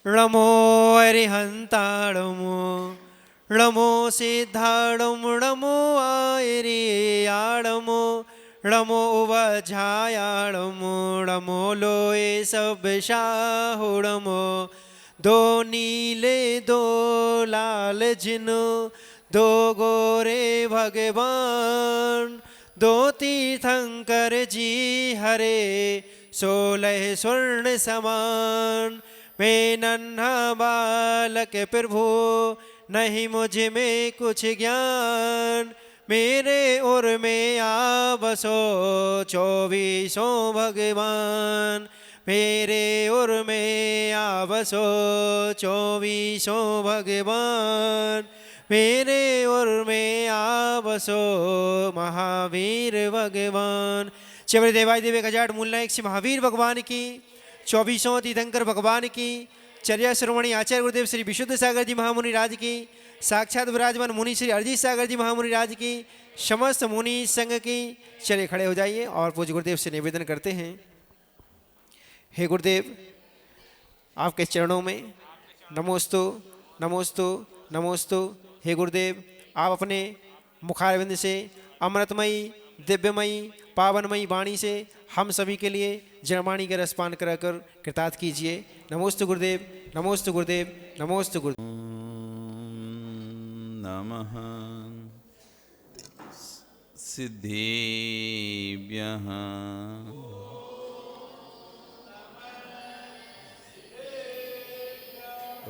नमो अरिहंताणमो नमो सिद्धाणमो नमो आयरियाणमो नमो उवझायाणमो नमो लोए सब शाहुणमो दो नीले दो लाल जिनो दो गोरे भगवान दो तीर्थंकर जी हरे 16 स्वर्ण समान मैं नन्हा बालक प्रभु नहीं मुझ में कुछ ज्ञान मेरे और में बसो 24 भगवान मेरे और में बसो 24 भगवान मेरे और में बसो महावीर भगवान चवरे देवाय देवे गजाट मूलनायक श्री महावीर भगवान की 24 तीर्थंकर भगवान की चर्या श्रवणी आचार्य गुरुदेव श्री विशुद्ध सागर जी महामुनि राज की साक्षात विराजमान मुनि श्री अरजीत सागर जी महामुनि राज की समस्त मुनि संघ की। चलिए खड़े हो जाइए और पूज्य गुरुदेव से निवेदन करते हैं। हे गुरुदेव आपके चरणों में नमोस्तु नमोस्तु नमोस्तु। हे गुरुदेव आप अपने मुखारविंद से अमृतमयी दिव्यमयी पावनमयी वाणी से हम सभी के लिए जड़वाणी का रसपान कराकर कृतार्थ कीजिए। नमोस्तु गुरुदेव नमोस्तु गुरुदेव नमोस्तु गुरुदेव। नमः सिद्धेभ्यः ॐ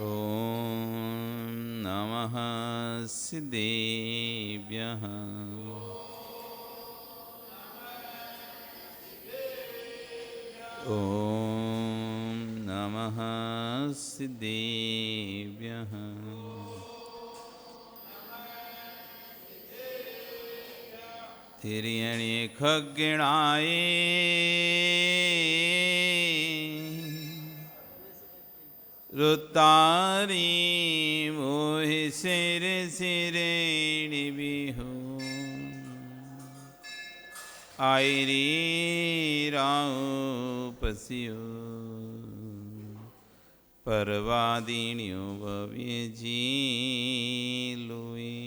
नमः सिद्धेभ्यः ॐ नमः सिद्धेभ्यः तिर्यणि खग्गणाय रुतारी मोहि सिर सिरेणि बिहु आयरी राव पसियो परवादिन्यो भव्य जी लोई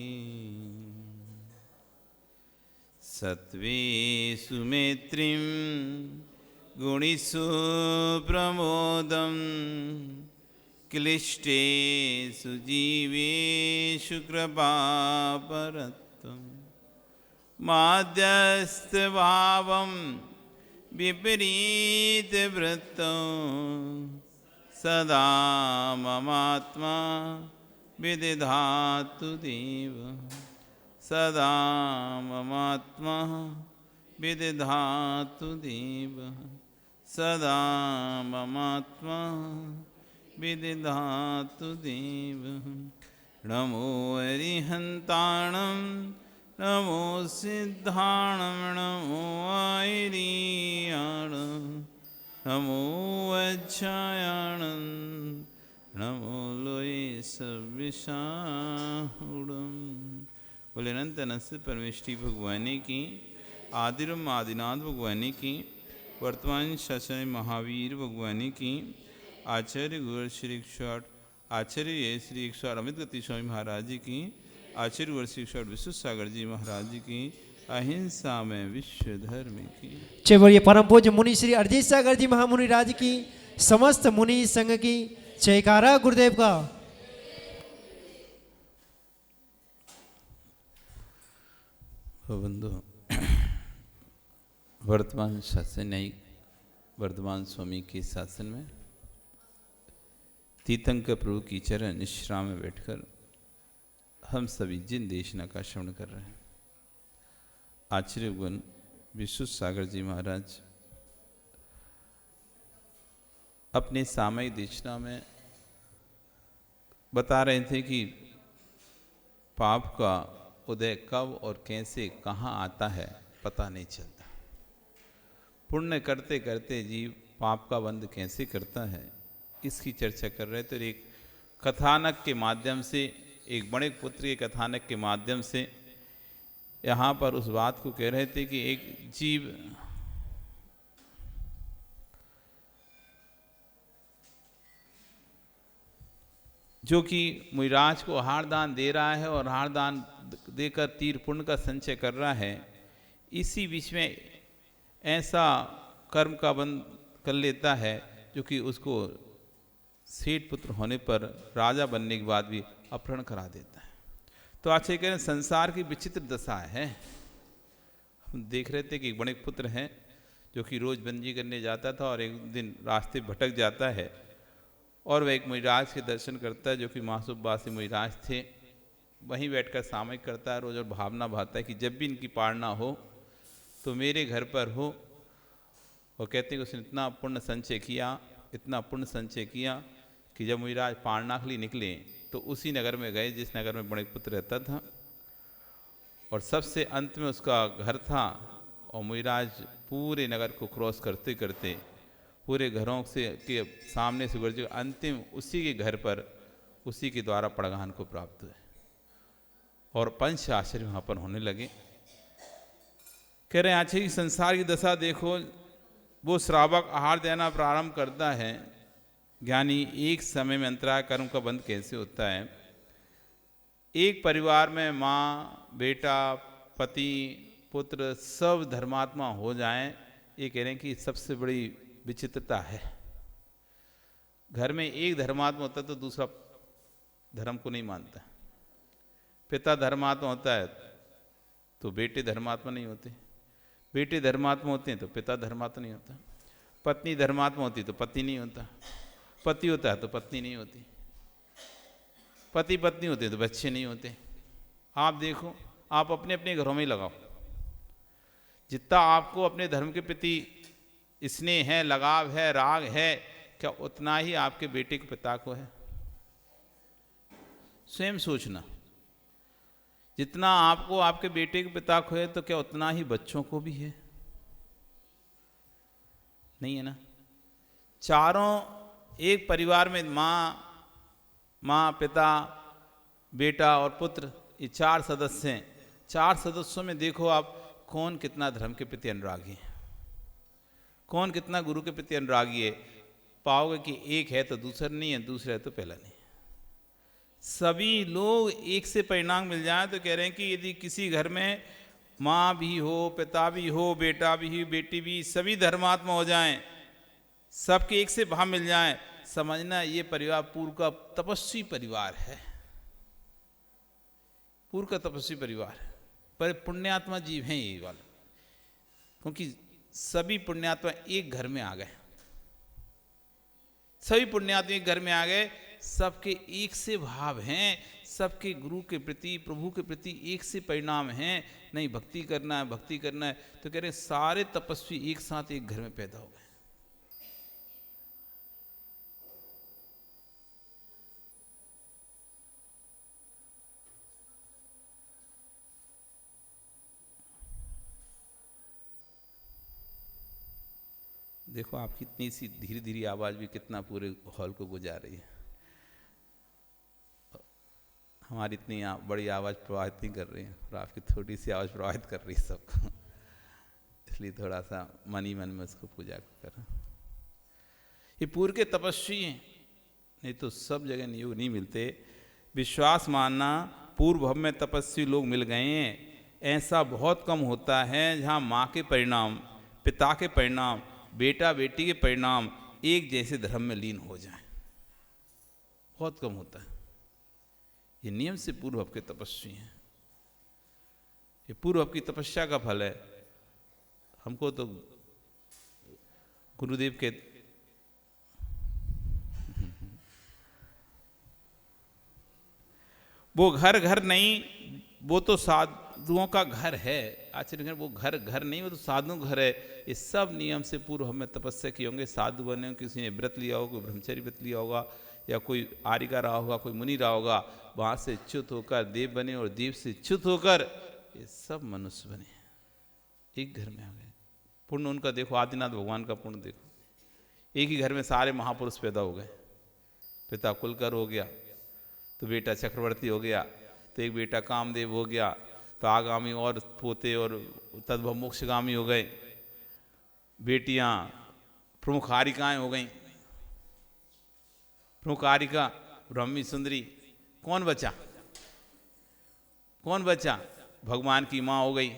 सत्वे सुमेत्रिं गुणिषु प्रमोदं क्लिष्टेषु जीवेषु कृपापरत्वं माध्यस्थभावं विपरीतवृत्तं सदा ममात्मा विदधातु देव सदा ममात्मा विदधातु देव सदा ममात्मा विदधातु देव। नमो अरिहन्ताणं नमो सिद्धाणं नमो आयरीयाणं नमो वज्रायाणं नमो लोये सव्यसाहुणं। बोले अनंत अनंत परमेष्टि भगवानी की आदिरम आदिनाथ भगवानी की वर्तमान शासन महावीर भगवानी की आचार्य गुरु श्री 108 आचार्य श्री 108 अमित गति स्वामी महाराज जी की आचार्य गुरु श्री 108 विशुद्ध सागर जी महाराज जी की अहिंसा में विश्व धर्म की। चलिए परम पूज्य मुनि श्री अरजीत सागर जी महामुनि राज की समस्त मुनि संघ की जयकारा गुरुदेव का। बंधु वर्तमान शासन न्यायिक वर्धमान स्वामी के शासन में तीर्थंकर प्रभु की चरण निश्राम में बैठकर हम सभी जिन देशना का श्रवण कर रहे हैं आचार्य गुण विशुद्ध सागर जी महाराज अपने सामयिक देशना में बता रहे थे कि पाप का उदय कब और कैसे कहाँ आता है पता नहीं चलता। पुण्य करते करते जीव पाप का बंध कैसे करता है इसकी चर्चा कर रहे थे। तो एक कथानक के माध्यम से एक बड़े पुत्र के कथानक के माध्यम से यहाँ पर उस बात को कह रहे थे कि एक जीव जो कि मुइराज को आहार दान दे रहा है और आहार दान देकर तीर पुण्य का संचय कर रहा है, इसी बीच में ऐसा कर्म का बंध कर लेता है जो कि उसको सेठ पुत्र होने पर राजा बनने के बाद भी अपहरण करा देता है। तो आज ये कह रहे हैं संसार की विचित्र दशा है। हम देख रहे थे कि एक बड़े पुत्र हैं जो कि रोज बंजी करने जाता था और एक दिन रास्ते भटक जाता है और वह एक मुइराज के दर्शन करता है जो कि मासूबासी मुइराज थे। वहीं बैठकर सामयिक करता है रोज और भावना भाता है कि जब भी इनकी पालना हो तो मेरे घर पर हो। और कहते हैं कि उसने इतना पुण्य संचय किया, इतना पुण्य संचय किया कि जब मुइराज पालना के लिए निकले तो उसी नगर में गए जिस नगर में बड़े पुत्र रहता था और सबसे अंत में उसका घर था। और मुइराज पूरे नगर को क्रॉस करते करते पूरे घरों से के सामने से गुजर अंतिम उसी के घर पर उसी के द्वारा पड़गान को प्राप्त हुए और पंच आश्चर्य वहाँ पर होने लगे। कह रहे हैं आचे की संसार की दशा देखो, वो श्रावक आहार देना प्रारंभ करता है, ज्ञानी एक समय में अंतराय कर्म का बंध कैसे होता है। एक परिवार में माँ, बेटा, पति, पुत्र सब धर्मात्मा हो जाएं, ये कह रहे हैं कि सबसे बड़ी विचित्रता है। घर में एक धर्मात्मा होता है तो दूसरा धर्म को नहीं मानता। पिता धर्मात्मा होता है तो बेटे धर्मात्मा नहीं होते, बेटे धर्मात्मा होते हैं तो पिता धर्मात्मा नहीं होता, पत्नी धर्मात्मा होती तो पति नहीं होता, पति होता है तो पत्नी नहीं होती, पति पत्नी होते तो बच्चे नहीं होते। आप देखो, आप अपने अपने घरों में ही लगाओ, जितना आपको अपने धर्म के प्रति स्नेह है, लगाव है, राग है, क्या उतना ही आपके बेटे के पिता को है? स्वयं सोचना, जितना आपको आपके बेटे के पिता को है तो क्या उतना ही बच्चों को भी है? नहीं है ना। चारों एक परिवार में माँ, पिता, बेटा और पुत्र, ये चार सदस्य हैं। चार सदस्यों में देखो आप कौन कितना धर्म के प्रति अनुरागी है, कौन कितना गुरु के प्रति अनुरागी है। पाओगे कि एक है तो दूसरा नहीं है, दूसरा है तो पहला नहीं। सभी लोग एक से परिणाम मिल जाए तो कह रहे हैं कि यदि किसी घर में माँ भी हो, पिता भी हो, बेटा भी, बेटी भी, सभी धर्मात्मा हो जाएं, सबके एक से भाव मिल जाएं, समझना ये परिवार पूर्व का तपस्वी परिवार है, पूर्व का तपस्वी परिवार है। पर पुण्यात्मा जीव हैं ये वाले, क्योंकि सभी पुण्यात्मा एक घर में आ गए, सभी पुण्यात्मा एक घर में आ गए, सबके एक से भाव हैं, सबके गुरु के प्रति, प्रभु के प्रति एक से परिणाम हैं। नहीं भक्ति करना है, भक्ति करना है, तो कह रहे सारे तपस्वी एक साथ एक घर में पैदा हो गए। देखो आपकी इतनी सी धीरे धीरे आवाज़ भी कितना पूरे हॉल को गुजार रही है। हमारी इतनी बड़ी आवाज़ प्रभावित नहीं कर रही है और आपकी थोड़ी सी आवाज़ प्रभावित कर रही है सबको, इसलिए थोड़ा सा मन ही मन में उसको पूजा कर। ये पूर्व के तपस्वी हैं, नहीं तो सब जगह नियोग नहीं मिलते। विश्वास मानना पूर्व भव में तपस्वी लोग मिल गए हैं, ऐसा बहुत कम होता है जहाँ माँ के परिणाम, पिता के परिणाम, बेटा बेटी के परिणाम एक जैसे धर्म में लीन हो जाएं, बहुत कम होता है। ये नियम से पूर्व के तपस्वी हैं, ये पूर्व की तपस्या का फल है। हमको तो गुरुदेव के वो घर घर नहीं, वो तो साधुओं का घर है। आश्चर्य, वो घर घर नहीं, वो तो साधुओं का घर है। ये सब नियम से पूर्व हमें तपस्या किए होंगे, साधु बने, किसी ने व्रत लिया होगा, कोई ब्रह्मचर्य व्रत लिया होगा, या कोई आर्य का रहा होगा, कोई मुनि रहा होगा, वहाँ से च्युत होकर देव बने और देव से च्युत होकर ये सब मनुष्य बने, एक घर में आ गए। पुण्य उनका देखो, आदिनाथ भगवान का पुण्य देखो, एक ही घर में सारे महापुरुष पैदा हो गए। पिता कुलकर हो गया तो बेटा चक्रवर्ती हो गया, तो एक बेटा कामदेव हो गया, तो आगामी और पोते और तद्भव मोक्षगामी हो गए। बेटियां प्रमुख आरिकाएं हो गई, प्रमुख आरिका ब्रह्मी सुंदरी, कौन बचा? कौन बचा? भगवान की माँ हो गई,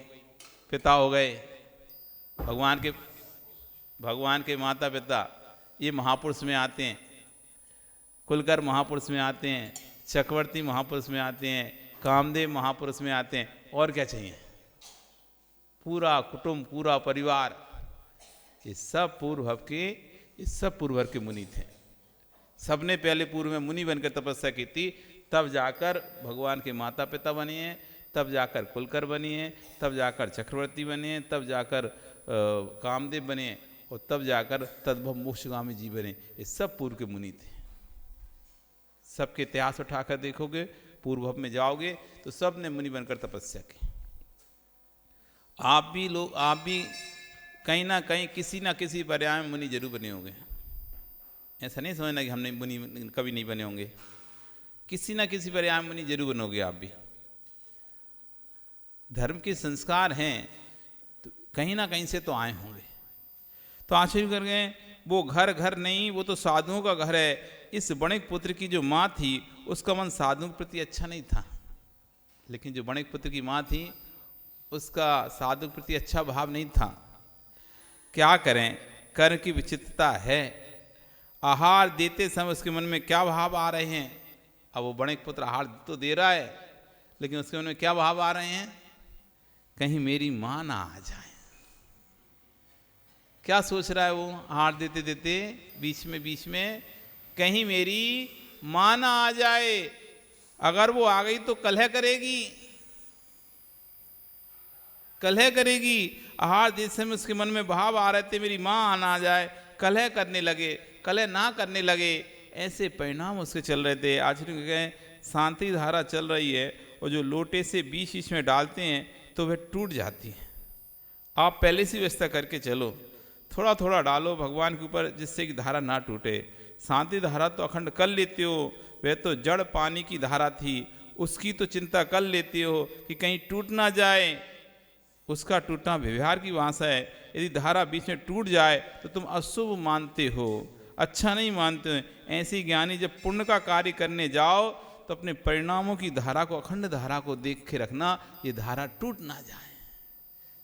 पिता हो गए, भगवान के माता पिता, ये महापुरुष में आते हैं, कुलकर महापुरुष में आते हैं, चक्रवर्ती महापुरुष में आते हैं, कामदेव महापुरुष में आते हैं। और क्या चाहिए? पूरा कुटुंब, पूरा परिवार, ये सब पूर्व के मुनि थे। सबने पहले पूर्व में मुनि बनकर तपस्या की थी, तब जाकर भगवान के माता पिता बने हैं, तब जाकर कुलकर बने हैं, तब जाकर चक्रवर्ती बने हैं, तब जाकर कामदेव बने, और तब जाकर तद्भव मोक्षगामी जी बने। ये सब पूर्व के मुनि थे। सबके इतिहास उठाकर देखोगे, पूर्व में जाओगे तो सब ने मुनि बनकर तपस्या की। आप भी कहीं ना कहीं किसी ना किसी पर्याय में मुनि जरूर बने होंगे। ऐसा नहीं समझना कि हमने मुनि कभी नहीं बने होंगे, किसी ना किसी पर्याय में मुनि जरूर बनोगे आप भी। धर्म के संस्कार हैं तो कहीं ना कहीं से तो आए होंगे। तो आश्चर्य कर गए, वो घर नहीं, वो तो साधुओं का घर है। इस बणिक पुत्र की जो माँ थी उसका मन साधुओं के प्रति अच्छा नहीं था, लेकिन जो बणिक पुत्र की माँ थी उसका साधु के प्रति अच्छा भाव नहीं था। क्या करें, कर्म की विचित्रता है। आहार देते समय उसके मन में क्या भाव आ रहे हैं? अब वो बणिक पुत्र आहार तो दे रहा है, लेकिन उसके मन में क्या भाव आ रहे हैं? कहीं मेरी माँ ना आ जाए। क्या सोच रहा है वो आहार देते देते बीच में, कहीं मेरी माँ ना आ जाए। अगर वो आ गई तो कलह करेगी। आहार देते समय उसके मन में भाव आ रहे थे मेरी माँ आना आ जाए, कलह ना करने लगे। ऐसे परिणाम उसके चल रहे थे। आचरण गए, शांति धारा चल रही है और जो लोटे से बीच में डालते हैं तो वह टूट जाती है। आप पहले से व्यवस्था करके चलो, थोड़ा थोड़ा डालो भगवान के ऊपर, जिससे कि धारा ना टूटे। शांति धारा तो अखंड कर लेते हो, वह तो जड़ पानी की धारा थी, उसकी तो चिंता कर लेते हो कि कहीं टूट ना जाए। उसका टूटना व्यवहार की भाषा है। यदि धारा बीच में टूट जाए तो तुम अशुभ मानते हो, अच्छा नहीं मानते हो। ऐसी ज्ञानी जब पुण्य का कार्य करने जाओ तो अपने परिणामों की धारा को, अखंड धारा को देख के रखना, ये धारा टूट ना जाए।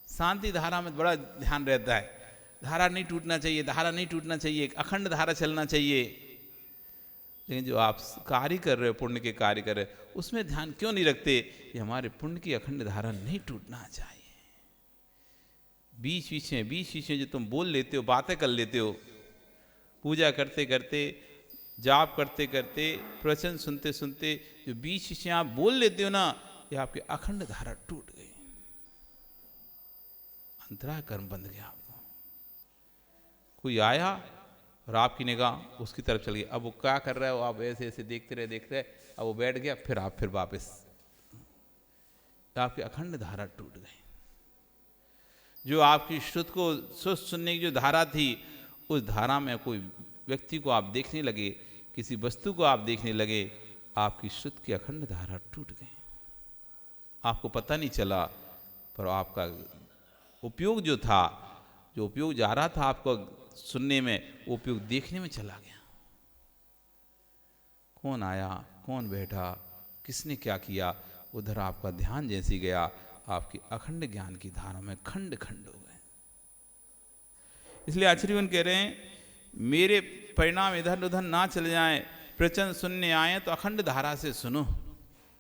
शांति धारा में बड़ा ध्यान रहता है, धारा नहीं टूटना चाहिए, अखंड धारा चलना चाहिए। लेकिन जो आप कार्य कर रहे हो, पुण्य के कार्य कर रहे हो, उसमें ध्यान क्यों नहीं रखते कि हमारे पुण्य की अखंड धारा नहीं टूटना चाहिए। बीच में जो तुम बोल लेते हो, बातें कर लेते हो, पूजा करते करते, जाप करते करते, प्रवचन सुनते सुनते, जो बीच में आप बोल लेते हो ना, ये आपकी अखंड धारा टूट गई, अंतराय कर्म बंध गया। आपको कोई आया और आपकी निगाह उसकी तरफ चल गई। अब वो क्या कर रहा है, वो आप ऐसे देखते रहे, अब वो बैठ गया, फिर वापस, तो आपकी अखंड धारा टूट गई। जो आपकी श्रुत को सुनने की जो धारा थी, उस धारा में कोई व्यक्ति को आप देखने लगे, किसी वस्तु को आप देखने लगे, आपकी श्रुत की अखंड धारा टूट गई। आपको पता नहीं चला, पर आपका उपयोग जो था, जो उपयोग जा रहा था आपको सुनने में, वो उपयोग देखने में चला गया। कौन आया, कौन बैठा, किसने क्या किया, उधर आपका ध्यान जैसे गया, आपकी अखंड ज्ञान की धारा में खंड खंड हो गए। इसलिए आचार्यगण कह रहे हैं, मेरे परिणाम इधर उधर ना चले जाएं, प्रवचन सुनने आए तो अखंड धारा से सुनो,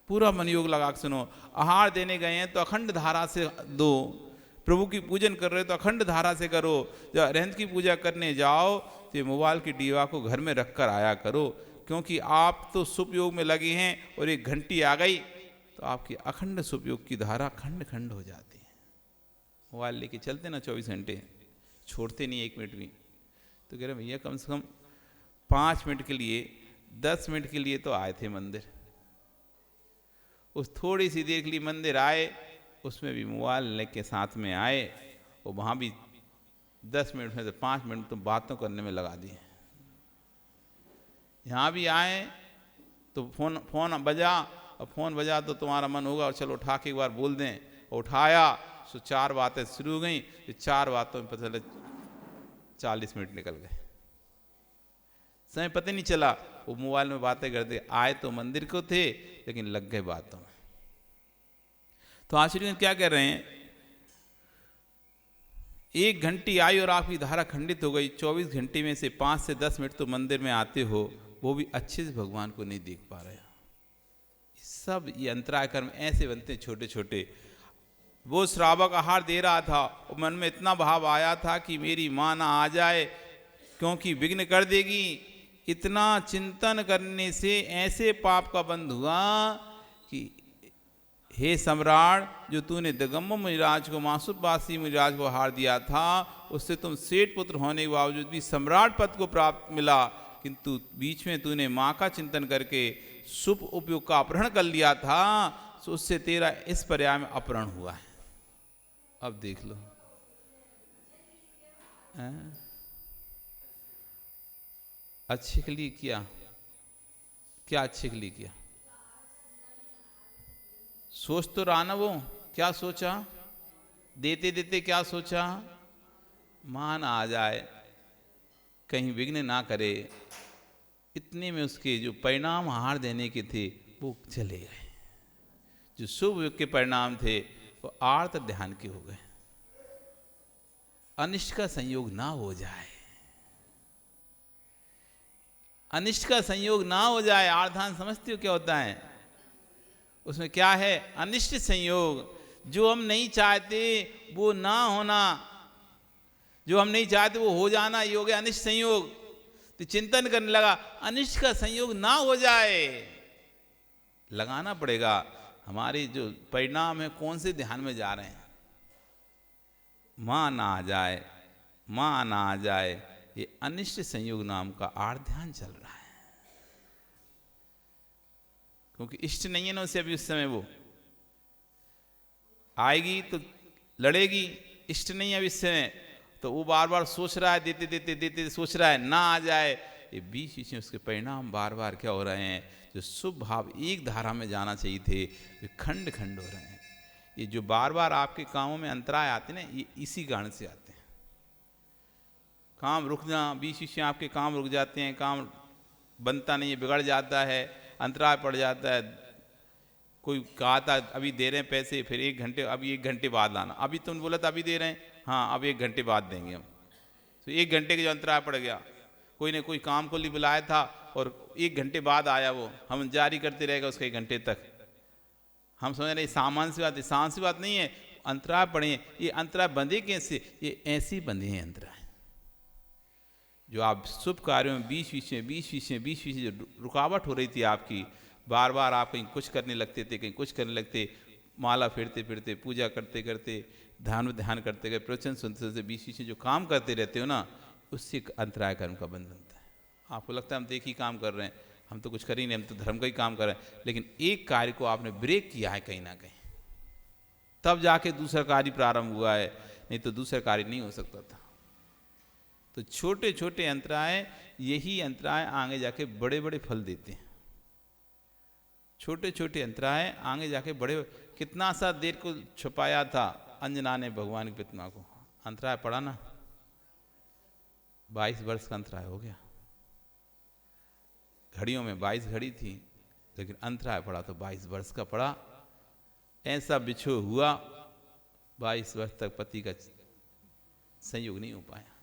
पूरा मन योग लगा के सुनो। आहार देने गए हैं तो अखंड धारा से दो, प्रभु की पूजन कर रहे हो तो अखंड धारा से करो। जब अरहंत की पूजा करने जाओ तो मोबाइल की डीवा को घर में रख कर आया करो, क्योंकि आप तो सुपयोग में लगे हैं और एक घंटी आ गई तो आपकी अखंड सुपयोग की धारा खंड खंड हो जाती है। मोबाइल लेके चलते ना 24 घंटे, छोड़ते नहीं 1 मिनट भी। तो कह रहे भैया कम से कम 5 मिनट के लिए, 10 मिनट के लिए तो आए थे मंदिर, उस थोड़ी सी देर के लिए मंदिर आए, उसमें भी मोबाइल लेके साथ में आए, और वहाँ भी 10 मिनट में से 5 मिनट तो बातों करने में लगा दिए। यहाँ भी आए तो फोन बजा, और फ़ोन बजा तो तुम्हारा मन होगा और चलो उठा के एक बार बोल दें, और उठाया तो 4 बातें शुरू हो गई, तो 4 बातों में पता चला 40 मिनट निकल गए, समय पता नहीं चला। वो मोबाइल में बातें करते, आए तो मंदिर को थे लेकिन लग गए बातों में। तो आचार्य क्या कह रहे हैं, 1 घंटी आई और आपकी धारा खंडित हो गई, 24 घंटे में से 5 से 10 मिनट तो मंदिर में आते हो, वो भी अच्छे से भगवान को नहीं देख पा रहे। सब ये अंतराय कर्म ऐसे बनते हैं छोटे छोटे। वो श्रावक आहार दे रहा था, मन में इतना भाव आया था कि मेरी माँ ना आ जाए क्योंकि विघ्न कर देगी। इतना चिंतन करने से ऐसे पाप का बंध हुआ कि हे सम्राट, जो तूने दिगंबर मुनिराज को, मासुरवासी मुनिराज को आहार दिया था, उससे तुम सेठ पुत्र होने के बावजूद भी सम्राट पद को प्राप्त मिला, किंतु बीच में तूने माँ का चिंतन करके शुभ उपयोग का अपहरण कर लिया था, तो उससे तेरा इस पर्याय में अपहरण हुआ है। अब देख लो, अच्छे के लिए किया क्या, अच्छे के लिए किया, सोच तो रहा ना वो, क्या सोचा, देते देते क्या सोचा, मान आ जाए, कहीं विघ्न ना करे। इतने में उसके जो परिणाम आहार देने के थे वो चले गए। जो शुभ योग के परिणाम थे वो आर्त ध्यान के हो गए। अनिष्ट का संयोग ना हो जाए, अनिष्ट का संयोग ना हो जाए। आर्धान समझते हो क्या होता है? उसमें क्या है? अनिष्ट संयोग। जो हम नहीं चाहते वो ना होना, जो हम नहीं चाहते वो हो जाना, ये हो गया अनिष्ट संयोग। तो चिंतन करने लगा अनिष्ट का संयोग ना हो जाए, लगाना पड़ेगा। हमारे जो परिणाम है कौन से ध्यान में जा रहे हैं, मां ना आ जाए, मां ना आ जाए, ये अनिष्ट संयोग नाम का आर्त ध्यान चल रहा है। क्योंकि इष्ट नहीं है ना उसे अभी, उस समय वो आएगी तो लड़ेगी, इष्ट नहीं है अभी इस समय, तो वो बार बार सोच रहा है, देते देते देते सोच रहा है ना आ जाए। ये बीच बीच में उसके परिणाम बार बार क्या हो रहे हैं, जो शुभ भाव एक धारा में जाना चाहिए थे वे खंड खंड हो रहे हैं। ये जो बार बार आपके कामों में अंतराय आते हैं ना, ये इसी कारण से आते हैं। काम रुकना, बीच बीच में आपके काम रुक जाते हैं, काम बनता नहीं है, बिगड़ जाता है, अंतराय पड़ जाता है। कोई कहा था अभी दे रहे हैं पैसे, फिर 1 घंटे, अभी 1 घंटे बाद लाना, अभी तुम बोला था अभी दे रहे हैं, हाँ अब 1 घंटे बाद देंगे हम, तो 1 घंटे का जो अंतराय पड़ गया। कोई ने कोई काम को लिए बुलाया था और 1 घंटे बाद आया, वो हम जारी करते रहेगा उसका 1 घंटे तक। हम समझ रहे सामान सी बात है, सामान सी बात नहीं है, अंतराय पड़े हैं। ये अंतराय बंधे कैसे? ये ऐसे बंधे हैं अंतराय, जो आप शुभ कार्यों में बीच बीच में जो रुकावट हो रही थी आपकी, बार बार आप कहीं कुछ करने लगते थे, कहीं कुछ करने लगते, माला फिरते फिरते, पूजा करते करते, ध्यान करते गए, प्रवचन सुनते सुनते बीच में जो काम करते रहते हो ना, उससे अंतराय कर्म का बंध बनता है। आपको लगता है हम तो एक ही काम कर रहे हैं, हम तो कुछ कर ही नहीं, हम तो धर्म का ही काम कर रहे हैं, लेकिन एक कार्य को आपने ब्रेक किया है कहीं ना कहीं, तब जाके दूसरा कार्य प्रारंभ हुआ है, नहीं तो दूसरा कार्य नहीं हो सकता था। तो छोटे छोटे अंतराय, यही अंतराय आगे जाके बड़े बड़े फल देते हैं। छोटे छोटे अंतराय आगे जाके बड़े, कितना सा देर को छुपाया था अंजना ने भगवान की प्रतिमा को, अंतराय पड़ा ना, 22 वर्ष का अंतराय हो गया। घड़ियों में 22 घड़ी थी, लेकिन अंतराय पड़ा तो 22 वर्ष का पड़ा। ऐसा बिछो हुआ, 22 वर्ष तक पति का संयोग नहीं हो पाया।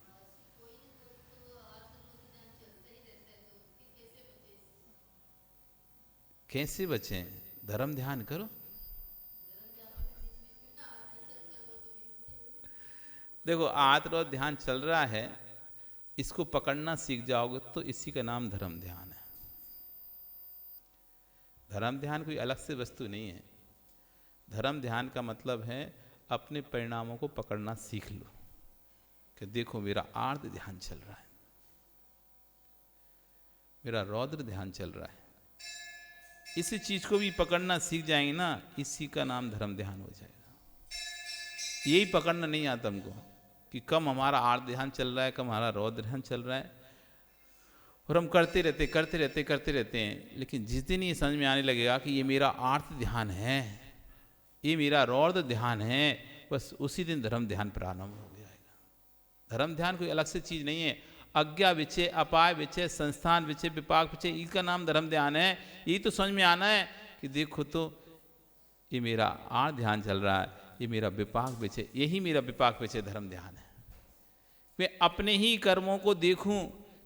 कैसे बचें? धर्म ध्यान करो। देखो आत्म ध्यान चल रहा है, इसको पकड़ना सीख जाओगे तो इसी का नाम धर्म ध्यान है। धर्म ध्यान कोई अलग से वस्तु नहीं है। धर्म ध्यान का मतलब है अपने परिणामों को पकड़ना सीख लो, कि देखो मेरा आर्त ध्यान चल रहा है, मेरा रौद्र ध्यान चल रहा है। इसी चीज को भी पकड़ना सीख जाएंगे ना, इसी का नाम धर्म ध्यान हो जाएगा। यही पकड़ना नहीं आता हमको कि कम हमारा आर्त ध्यान चल रहा है, कम हमारा रौद्र ध्यान चल रहा है, और हम करते रहते हैं। लेकिन जिस दिन ये समझ में आने लगेगा कि ये मेरा आर्त ध्यान है, ये मेरा रौद्र ध्यान है, बस उसी दिन धर्म ध्यान प्रारंभ हो जाएगा। धर्म ध्यान कोई अलग से चीज नहीं है। अज्ञा विचय, अपाय विचय, संस्थान विचय, विपाक विचय, इसका नाम धर्म ध्यान है। यही तो समझ में आना है कि देखो तो ये मेरा आड़ ध्यान चल रहा है, ये मेरा विपाक विचय, यही मेरा विपाक विचय धर्म ध्यान है। मैं अपने ही कर्मों को देखूं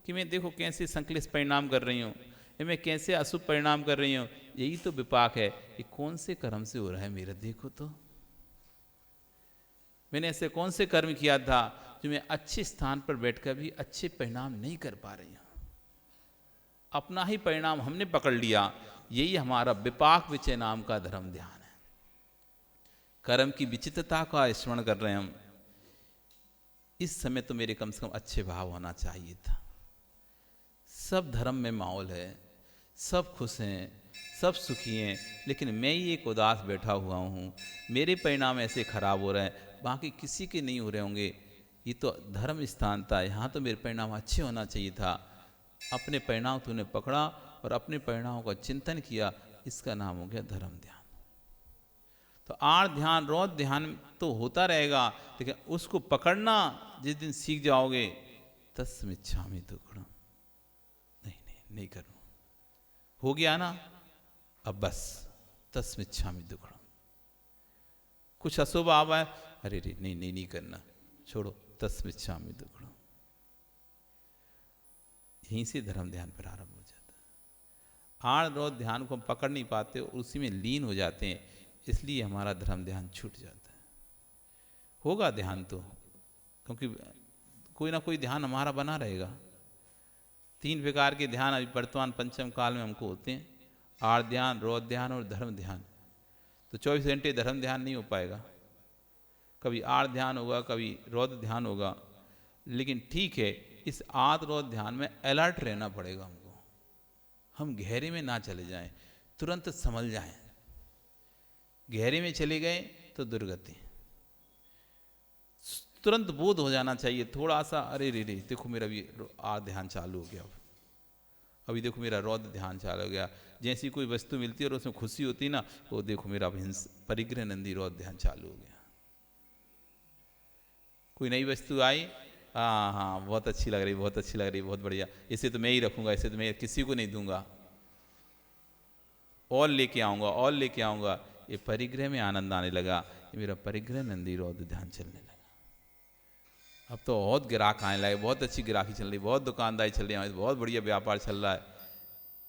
कि मैं देखो कैसे संकलित परिणाम कर रही हूँ, मैं कैसे अशुभ परिणाम कर रही हूँ, यही तो विपाक है। ये कौन से कर्म से हो रहा है मेरा, देखो तो मैंने ऐसे कौन से कर्म किया था जो मैं अच्छे स्थान पर बैठकर भी अच्छे परिणाम नहीं कर पा रही हूँ। अपना ही परिणाम हमने पकड़ लिया, यही हमारा विपाक विचय नाम का धर्म ध्यान है। कर्म की विचित्रता का स्मरण कर रहे हैं हम। इस समय तो मेरे कम से कम अच्छे भाव होना चाहिए था। सब धर्म में माहौल है, सब खुश हैं, सब सुखी हैं, लेकिन मैं ही एक उदास बैठा हुआ हूँ। मेरे परिणाम ऐसे खराब हो रहे हैं, बाकी किसी के नहीं हो रहे होंगे। ये तो धर्म स्थान था, यहाँ तो मेरे परिणाम अच्छे होना चाहिए था। अपने परिणाम तूने पकड़ा और अपने परिणामों का चिंतन किया, इसका नाम हो गया धर्म ध्यान। तो आड़ ध्यान, रौद ध्यान तो होता रहेगा, लेकिन उसको पकड़ना जिस दिन सीख जाओगे, तस्मिच्छामि दुक्कडम, नहीं करूँ, हो गया ना, अब बस तस्मिच्छामि दुक्कडम। कुछ अशुभ आवा है, अरे रे नहीं करना, छोड़ो, तस्मिच्छामि दुक्कडम। यहीं से धर्म ध्यान प्रारंभ हो जाता है। आड़ रौद ध्यान को हम पकड़ नहीं पाते, उसी में लीन हो जाते हैं, इसलिए हमारा धर्म ध्यान छूट जाता है। होगा ध्यान तो, क्योंकि कोई ना कोई ध्यान हमारा बना रहेगा। 3 प्रकार के ध्यान अभी वर्तमान पंचम काल में हमको होते हैं, आड़ ध्यान, रौद ध्यान और धर्म ध्यान। तो 24 घंटे धर्म ध्यान नहीं हो पाएगा, कभी आड़ ध्यान होगा, कभी रौद ध्यान होगा। लेकिन ठीक है, इस आड़ रौद ध्यान में अलर्ट रहना पड़ेगा हमको। हम गहरे में ना चले जाएं, तुरंत संभल जाएं। गहरे में चले गए तो दुर्गति। तुरंत बोध हो जाना चाहिए, थोड़ा सा अरे रे देखो मेरा भी आड़ ध्यान चालू हो गया, अभी देखो मेरा रौद ध्यान चालू हो गया। जैसी कोई वस्तु मिलती है और उसमें खुशी होती ना, वो देखो मेरा परिग्रह नंदी रौद ध्यान चालू हो गया। कोई नई वस्तु आई, हाँ बहुत अच्छी लग रही, बहुत अच्छी लग रही, बहुत बढ़िया, इसे तो मैं ही रखूंगा, इसे तो मैं किसी को नहीं दूंगा, और लेके आऊंगा, और लेके आऊंगा। ये परिग्रह में आनंद आने लगा, ये मेरा परिग्रह नंदी रौद ध्यान चलने लगा। अब तो बहुत ग्राहक आने लगे, बहुत अच्छी ग्राहकी चल रही, बहुत दुकानदारी चल रही है, बहुत बढ़िया व्यापार चल रहा है।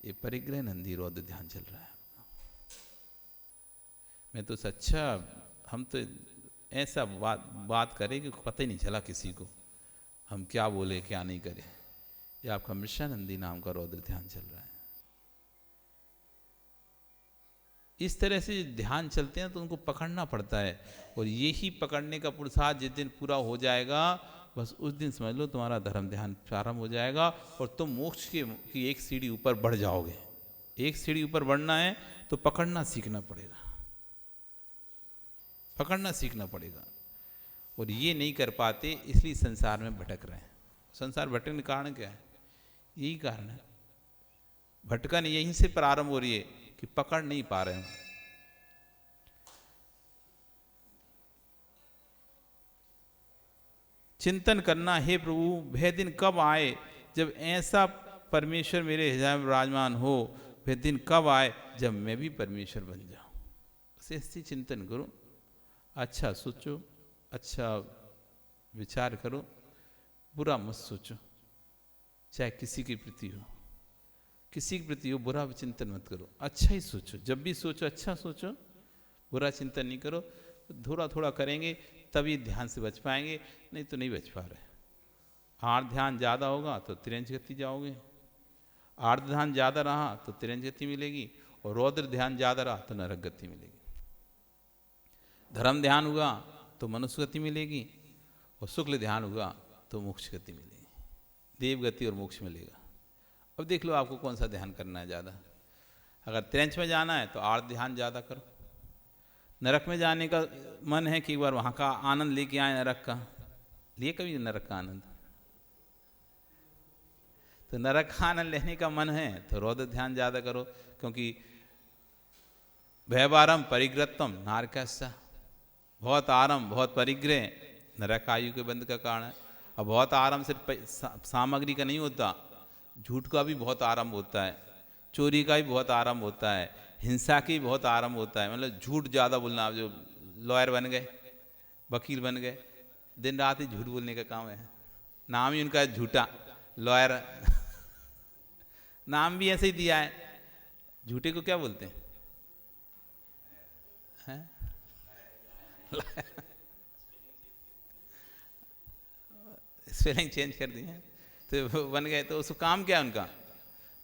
ये परिग्रह नंदी रौद ध्यान चल रहा है। मैं तो सच्चा, हम तो ऐसा बात करें कि पता ही नहीं चला किसी को हम क्या बोले क्या नहीं करें। ये आपका मृषानंदी नाम का रौद्र ध्यान चल रहा है। इस तरह से ध्यान चलते हैं तो उनको पकड़ना पड़ता है, और यही पकड़ने का पुरुषार्थ जिस दिन पूरा हो जाएगा, बस उस दिन समझ लो तुम्हारा धर्म ध्यान प्रारंभ हो जाएगा और तुम मोक्ष की एक सीढ़ी ऊपर बढ़ जाओगे। एक सीढ़ी ऊपर बढ़ना है तो पकड़ना सीखना पड़ेगा, पकड़ना सीखना पड़ेगा। और ये नहीं कर पाते, इसलिए संसार में भटक रहे हैं। संसार भटकने का कारण क्या है? यही कारण है, भटकन यहीं से प्रारंभ हो रही है कि पकड़ नहीं पा रहे हैं। चिंतन करना, हे प्रभु वह दिन कब आए जब ऐसा परमेश्वर मेरे हृदय में विराजमान हो, वह दिन कब आए जब मैं भी परमेश्वर बन जाऊं। ऐसे चिंतन करो, अच्छा सोचो, अच्छा विचार करो, बुरा मत सोचो। चाहे किसी के प्रति हो, किसी के प्रति हो, बुरा चिंतन मत करो, अच्छा ही सोचो। जब भी सोचो अच्छा सोचो, बुरा चिंतन नहीं करो। थोड़ा थोड़ा करेंगे तभी ध्यान से बच पाएंगे, नहीं तो नहीं बच पा रहे। आड़ ध्यान ज़्यादा होगा तो तिरंज गति जाओगे, आड़ ध्यान ज़्यादा रहा तो तिरंज गति मिलेगी, और रौद्र ध्यान ज़्यादा रहा तो नरक गति मिलेगी। धर्म ध्यान हुआ तो मनुष्य गति मिलेगी, और शुक्ल ध्यान हुआ तो मोक्ष गति मिलेगी, देव गति और मोक्ष मिलेगा। अब देख लो आपको कौन सा ध्यान करना है ज़्यादा। अगर तिरंज में जाना है तो आड़ ध्यान ज़्यादा करो। नरक में जाने का मन है कि एक बार वहाँ का आनंद लेके आए, नरक का लिए कभी नरक का आनंद, तो नरक का आनंद लेने का मन है तो रौद्र ध्यान ज़्यादा करो, क्योंकि भयवारम परिग्रहत्वम नारकस्य, बहुत आरंभ बहुत परिग्रह नरक आयु के बंध का कारण है। अब बहुत आराम सिर्फ सामग्री का नहीं होता, झूठ का भी बहुत आराम होता है, चोरी का भी बहुत आराम होता है, हिंसा की बहुत आराम होता है। मतलब झूठ ज़्यादा बोलना, आप जो लॉयर बन गए, वकील बन गए, दिन रात ही झूठ बोलने का काम है, नाम ही उनका है झूठा लॉयर नाम भी ऐसे ही दिया है। झूठे को क्या बोलते हैं? स्पेलिंग चेंज कर दिए हैं तो बन गए। तो उसको काम क्या है उनका?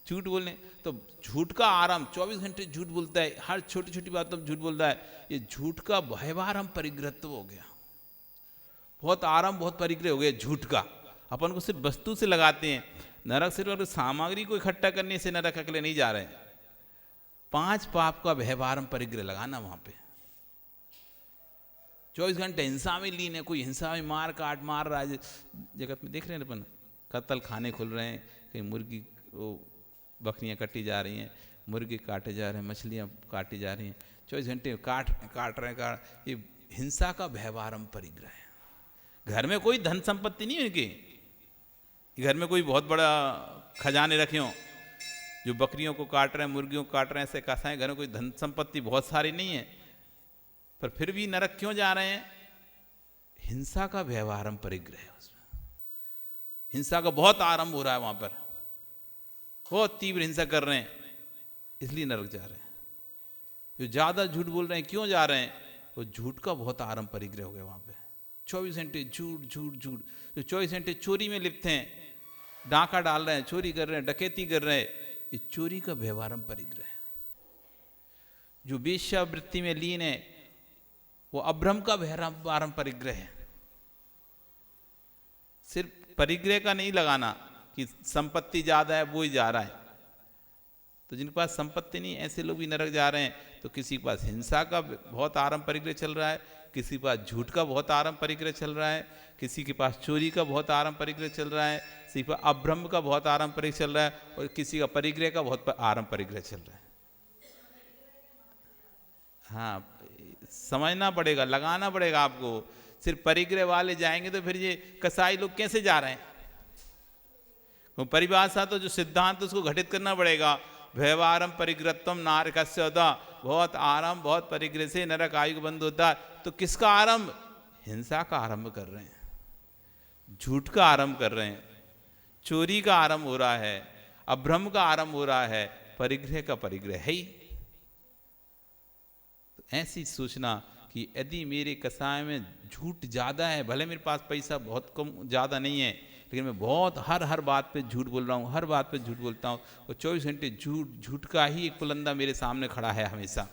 झूठ बोलने। तो झूठ का आराम, 24 घंटे झूठ बोलता है, हर छोटी छोटी बातों में झूठ बोलता है। ये झूठ का व्यवहार परिग्रहत्व हो गया, बहुत आराम, बहुत परिग्रह हो गया झूठ का। अपन को सिर्फ वस्तु से लगाते हैं, नरक सिर्फ और सामग्री को इकट्ठा करने से नरक अकेले नहीं जा रहे हैं। 5 पाप का व्यवहार परिग्रह लगाना वहां पे। 24 घंटे हिंसा में लीन है, कोई हिंसा में मार काट मार रहा है। जगत में देख रहे हैं अपन, कत्ल खाने खुल रहे हैं, कहीं मुर्गी वो बकरियां कटी जा रही हैं, मुर्गे काटे जा रहे हैं, मछलियां काटी जा रही हैं, 24 घंटे काट रहे हैं। ये हिंसा का व्यवहार परिग्रह है। घर में कोई धन संपत्ति नहीं है इनकी, घर में कोई बहुत बड़ा खजाने रखे हों, जो बकरियों को काट रहे हैं, मुर्गियों को काट रहे हैं, ऐसे कसाएं। घर में कोई धन संपत्ति बहुत सारी नहीं है, पर फिर भी नरक क्यों जा रहे हैं? हिंसा का व्यवहार परिग्रह है उसमें। हिंसा का बहुत आरंभ हो रहा है वहां पर, बहुत तीव्र हिंसा कर रहे हैं, इसलिए नरक जा रहे हैं। जो ज्यादा झूठ बोल रहे हैं, क्यों जा रहे हैं? वो झूठ का बहुत आरंभ परिग्रह हो गया वहां पे। 24 घंटे झूठ झूठ झूठ। जो 24 घंटे चोरी में लिप्त हैं, डाका डाल रहे हैं, चोरी कर रहे हैं, डकैती कर रहे हैं, ये चोरी का व्यवहार परिग्रह है। जो वेश्यावृत्ति में लीन है, वो अभ्रम का व्यवहार परिग्रह है। सिर्फ परिग्रह का नहीं लगाना कि संपत्ति ज्यादा है वो ही जा रहा है। तो जिनके पास संपत्ति नहीं, ऐसे लोग भी नरक जा रहे हैं। तो किसी के पास हिंसा का बहुत आरंभ परिग्रह चल रहा है, किसी के पास झूठ का बहुत आरंभ परिग्रह चल रहा है, किसी के पास चोरी का बहुत आरंभ परिग्रह चल रहा है, किसी पर अभ्रम का बहुत आरंभ परिग्रह चल रहा है, और किसी का परिग्रह का बहुत आरंभ परिग्रह चल रहा है। हाँ, समझना पड़ेगा, लगाना पड़ेगा आपको। सिर्फ परिग्रह वाले जाएंगे तो फिर ये कसाई लोग कैसे जा रहे हैं? परिभाषा तो जो सिद्धांत उसको घटित करना पड़ेगा। व्यवहारम परिग्रहत्वम नारकस्य होता, बहुत आरंभ, बहुत परिग्रह से नरक आयु बंद होता है। तो किसका आरंभ? हिंसा का आरंभ कर रहे हैं, झूठ का आरंभ कर रहे हैं, चोरी का आरंभ हो रहा है, अभ्रम का आरंभ हो रहा है, परिग्रह का परिग्रह है ही। तो ऐसी सोचना कि यदि मेरे कसाय में झूठ ज्यादा है, भले मेरे पास पैसा बहुत कम ज्यादा नहीं है, लेकिन मैं बहुत हर बात पे झूठ बोल रहा हूँ, हर बात पे झूठ बोलता हूँ, और 24 घंटे झूठ का ही एक पुलंदा मेरे सामने खड़ा है हमेशा।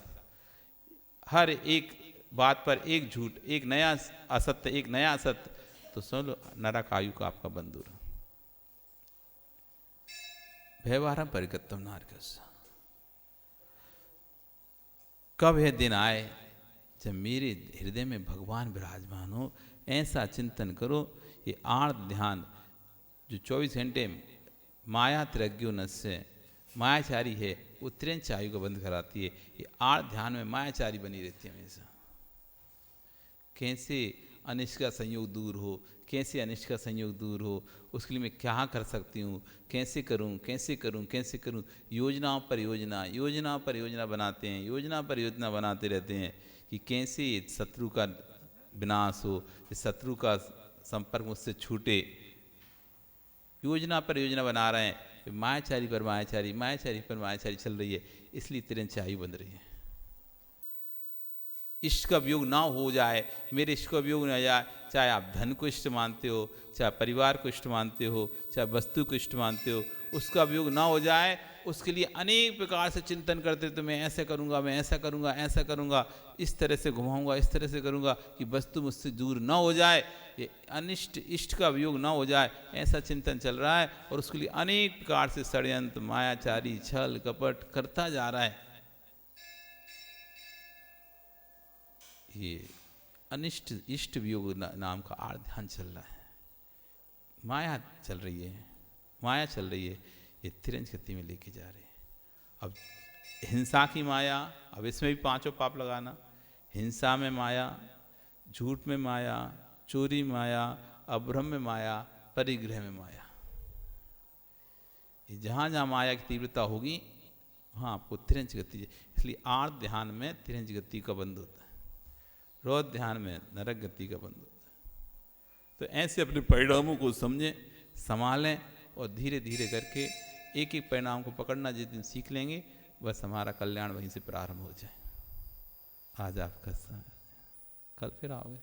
हर एक बात पर एक झूठ, एक नया असत्य, एक नया असत्य। तो सुन लो, नरक आयु का आपका बंधु। व्यवहार परिगतम नारकस्य। कब यह दिन आए जब मेरे हृदय में भगवान विराजमान हो, ऐसा चिंतन करो। ये आर्त ध्यान जो 24 घंटे माया त्रज्ञो नस्य, मायाचारी है, वो त्रिंच आयु को बंद कराती है। ये आर्त ध्यान में मायाचारी बनी रहती है हमेशा। कैसे अनिष्ट का संयोग दूर हो, कैसे अनिष्ट का संयोग दूर हो, उसके लिए मैं क्या कर सकती हूँ, कैसे करूँ, कैसे करूँ, कैसे करूँ। योजनाओं पर योजना, योजना पर योजना बनाते हैं, योजना पर योजना बनाते रहते हैं कि कैसे शत्रु का विनाश हो, शत्रु का संपर्क मुझसे छूटे। योजना पर योजना बना रहे हैं, मायाचारी पर मायाचारी, मायाचारी पर मायाचारी चल रही है, इसलिए तिरंच आयु बन रही है। इष्ट का वियोग ना हो जाए, मेरे इष्ट का वियोग ना जाए, चाहे आप धन को इष्ट मानते हो, चाहे परिवार को इष्ट मानते हो, चाहे वस्तु को इष्ट मानते हो, उसका वियोग ना हो जाए, उसके लिए अनेक प्रकार से चिंतन करते हो। तो मैं ऐसे करूँगा, मैं ऐसा करूँगा, ऐसा करूँगा, इस तरह से घुमाऊँगा, इस तरह से करूँगा कि वस्तु मुझसे दूर ना हो जाए, ये अनिष्ट इष्ट का वियोग ना हो जाए, ऐसा चिंतन चल रहा है। और उसके लिए अनेक प्रकार से षड्यंत्र, मायाचारी, छल कपट करता जा रहा है। ये अनिष्ट इष्ट वियोग नाम का आर्त ध्यान चल रहा है। माया चल रही है, माया चल रही है, ये तिरंज गति में लेके जा रहे हैं। अब हिंसा की माया, अब इसमें भी 5 पाप लगाना। हिंसा में माया, झूठ में माया, चोरी माया, अब्रह्म में माया, परिग्रह में माया। जहाँ जहाँ माया की तीव्रता होगी वहाँ आपको तिरंज गति, इसलिए आर्त ध्यान में तिरंज गति का बंध होता है, रौद्र ध्यान में नरक गति का बंध होता है। तो ऐसे अपने परिणामों को समझें, संभालें और धीरे धीरे करके एक एक परिणाम को पकड़ना जिस दिन सीख लेंगे बस हमारा कल्याण वहीं से प्रारंभ हो जाए। आज आपका कल फिर आओगे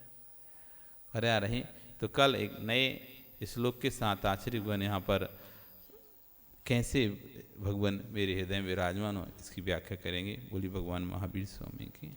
अरे आ रही तो कल एक नए श्लोक के साथ आचार्य भगवान यहाँ पर कैसे भगवान मेरे हृदय में विराजमान हो इसकी व्याख्या करेंगे। बोली भगवान महावीर स्वामी की।